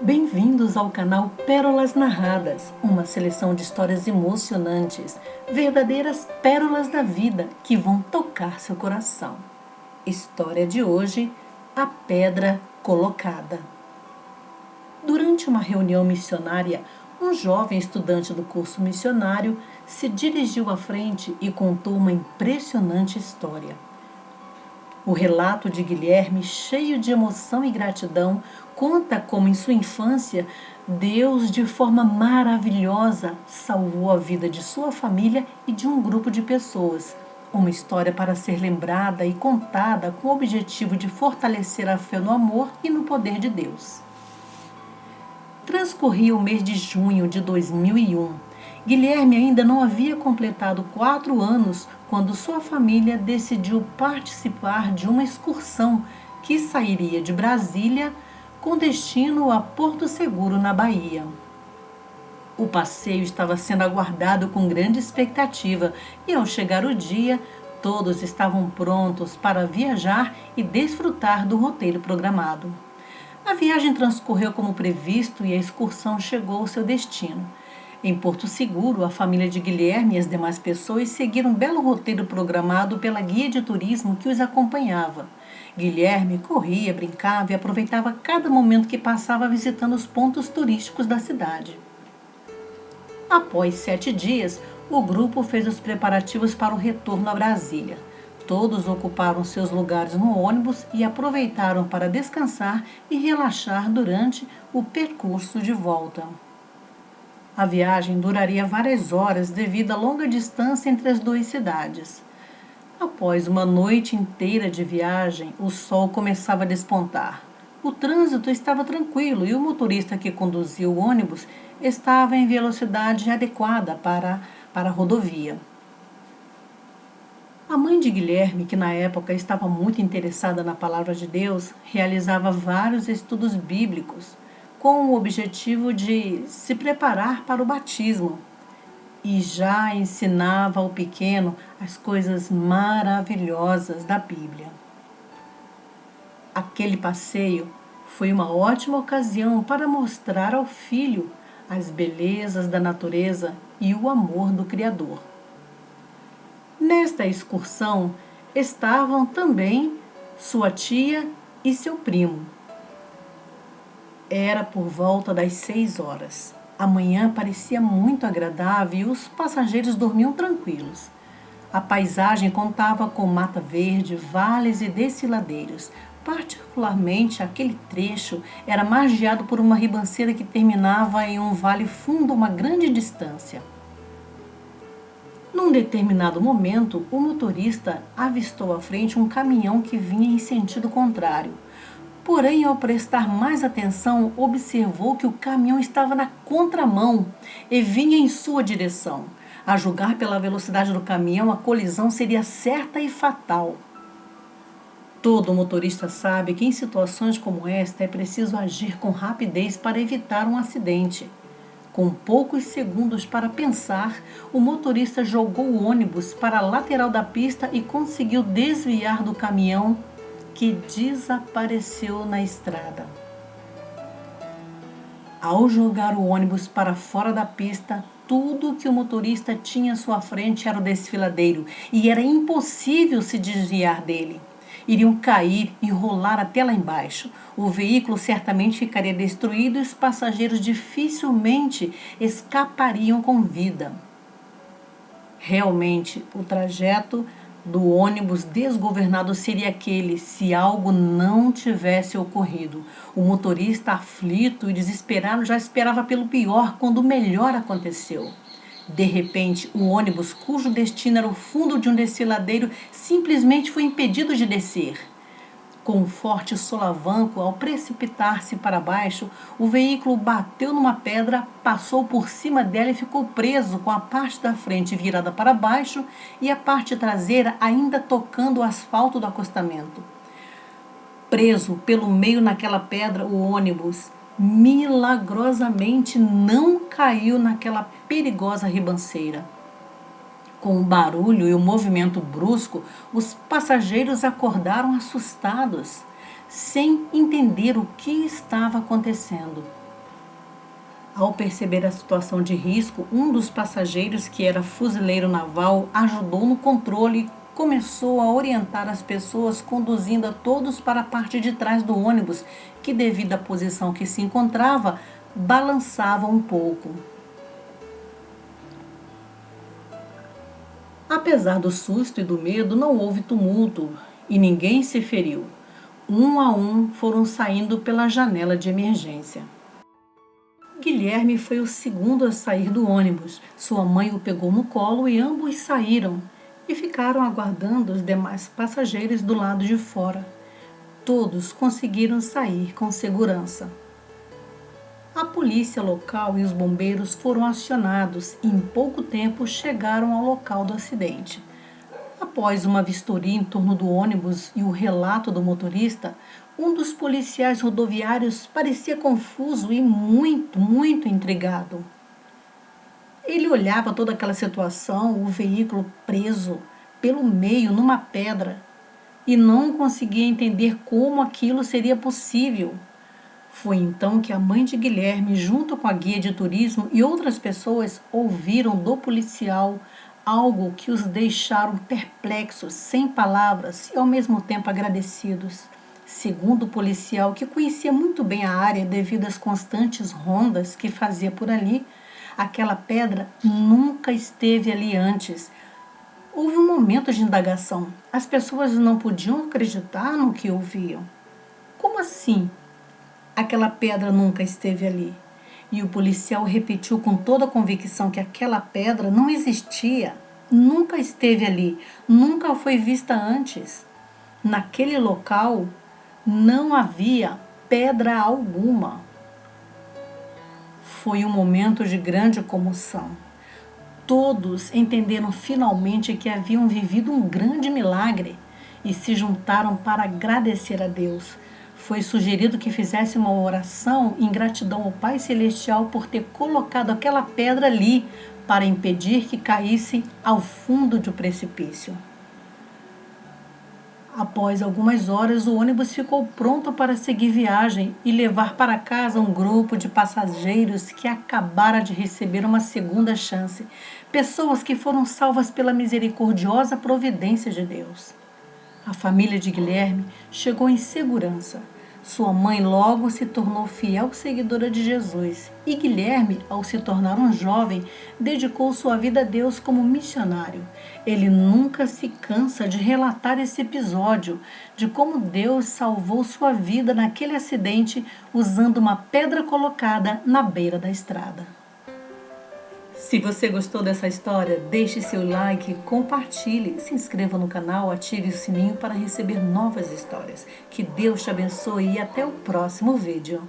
Bem-vindos ao canal Pérolas Narradas, uma seleção de histórias emocionantes, verdadeiras pérolas da vida que vão tocar seu coração. História de hoje: A Pedra Colocada. Durante uma reunião missionária, um jovem estudante do curso missionário se dirigiu à frente e contou uma impressionante história. O relato de Guilherme, cheio de emoção e gratidão, conta como em sua infância Deus, de forma maravilhosa, salvou a vida de sua família e de um grupo de pessoas. Uma história para ser lembrada e contada com o objetivo de fortalecer a fé no amor e no poder de Deus. Transcorria o mês de junho de 2001. Guilherme ainda não havia completado 4 anos quando sua família decidiu participar de uma excursão que sairia de Brasília com destino a Porto Seguro, na Bahia. O passeio estava sendo aguardado com grande expectativa e, ao chegar o dia, todos estavam prontos para viajar e desfrutar do roteiro programado. A viagem transcorreu como previsto e a excursão chegou ao seu destino. Em Porto Seguro, a família de Guilherme e as demais pessoas seguiram um belo roteiro programado pela guia de turismo que os acompanhava. Guilherme corria, brincava e aproveitava cada momento que passava visitando os pontos turísticos da cidade. Após 7 dias, o grupo fez os preparativos para o retorno a Brasília. Todos ocuparam seus lugares no ônibus e aproveitaram para descansar e relaxar durante o percurso de volta. A viagem duraria várias horas devido à longa distância entre as duas cidades. Após uma noite inteira de viagem, o sol começava a despontar. O trânsito estava tranquilo e o motorista que conduzia o ônibus estava em velocidade adequada para a rodovia. A mãe de Guilherme, que na época estava muito interessada na palavra de Deus, realizava vários estudos bíblicos com o objetivo de se preparar para o batismo e já ensinava ao pequeno as coisas maravilhosas da Bíblia. Aquele passeio foi uma ótima ocasião para mostrar ao filho as belezas da natureza e o amor do Criador. Nesta excursão estavam também sua tia e seu primo. Era por volta das 6 horas. A manhã parecia muito agradável e os passageiros dormiam tranquilos. A paisagem contava com mata verde, vales e desfiladeiros. Particularmente, aquele trecho era margeado por uma ribanceira que terminava em um vale fundo a uma grande distância. Num determinado momento, o motorista avistou à frente um caminhão que vinha em sentido contrário. Porém, ao prestar mais atenção, observou que o caminhão estava na contramão e vinha em sua direção. A julgar pela velocidade do caminhão, a colisão seria certa e fatal. Todo motorista sabe que em situações como esta é preciso agir com rapidez para evitar um acidente. Com poucos segundos para pensar, o motorista jogou o ônibus para a lateral da pista e conseguiu desviar do caminhão, que desapareceu na estrada. Ao jogar o ônibus para fora da pista, tudo que o motorista tinha à sua frente era o desfiladeiro e era impossível se desviar dele. Iriam cair e rolar até lá embaixo. O veículo certamente ficaria destruído e os passageiros dificilmente escapariam com vida. Realmente, o trajeto do ônibus desgovernado seria aquele se algo não tivesse ocorrido. O motorista, aflito e desesperado, já esperava pelo pior quando o melhor aconteceu. De repente, o ônibus, cujo destino era o fundo de um desfiladeiro, simplesmente foi impedido de descer. Com um forte solavanco, ao precipitar-se para baixo, o veículo bateu numa pedra, passou por cima dela e ficou preso com a parte da frente virada para baixo e a parte traseira ainda tocando o asfalto do acostamento. Preso pelo meio naquela pedra, o ônibus milagrosamente não caiu naquela perigosa ribanceira. Com o barulho e o movimento brusco, os passageiros acordaram assustados, sem entender o que estava acontecendo. Ao perceber a situação de risco, um dos passageiros, que era fuzileiro naval, ajudou no controle e começou a orientar as pessoas, conduzindo a todos para a parte de trás do ônibus, que, devido à posição que se encontrava, balançava um pouco. Apesar do susto e do medo, não houve tumulto e ninguém se feriu. Um a um foram saindo pela janela de emergência. Guilherme foi o segundo a sair do ônibus. Sua mãe o pegou no colo e ambos saíram e ficaram aguardando os demais passageiros do lado de fora. Todos conseguiram sair com segurança. A polícia local e os bombeiros foram acionados e em pouco tempo chegaram ao local do acidente. Após uma vistoria em torno do ônibus e o relato do motorista, um dos policiais rodoviários parecia confuso e muito intrigado. Ele olhava toda aquela situação, o veículo preso pelo meio numa pedra, e não conseguia entender como aquilo seria possível. Foi então que a mãe de Guilherme, junto com a guia de turismo e outras pessoas, ouviram do policial algo que os deixaram perplexos, sem palavras e ao mesmo tempo agradecidos. Segundo o policial, que conhecia muito bem a área devido às constantes rondas que fazia por ali, aquela pedra nunca esteve ali antes. Houve um momento de indagação. As pessoas não podiam acreditar no que ouviam. Como assim? Aquela pedra nunca esteve ali. E o policial repetiu com toda a convicção que aquela pedra não existia, nunca esteve ali, nunca foi vista antes. Naquele local não havia pedra alguma. Foi um momento de grande comoção. Todos entenderam finalmente que haviam vivido um grande milagre e se juntaram para agradecer a Deus. Foi sugerido que fizesse uma oração em gratidão ao Pai Celestial por ter colocado aquela pedra ali para impedir que caísse ao fundo do precipício. Após algumas horas, o ônibus ficou pronto para seguir viagem e levar para casa um grupo de passageiros que acabaram de receber uma segunda chance. Pessoas que foram salvas pela misericordiosa providência de Deus. A família de Guilherme chegou em segurança. Sua mãe logo se tornou fiel seguidora de Jesus e Guilherme, ao se tornar um jovem, dedicou sua vida a Deus como missionário. Ele nunca se cansa de relatar esse episódio, de como Deus salvou sua vida naquele acidente usando uma pedra colocada na beira da estrada. Se você gostou dessa história, deixe seu like, compartilhe, se inscreva no canal, ative o sininho para receber novas histórias. Que Deus te abençoe e até o próximo vídeo.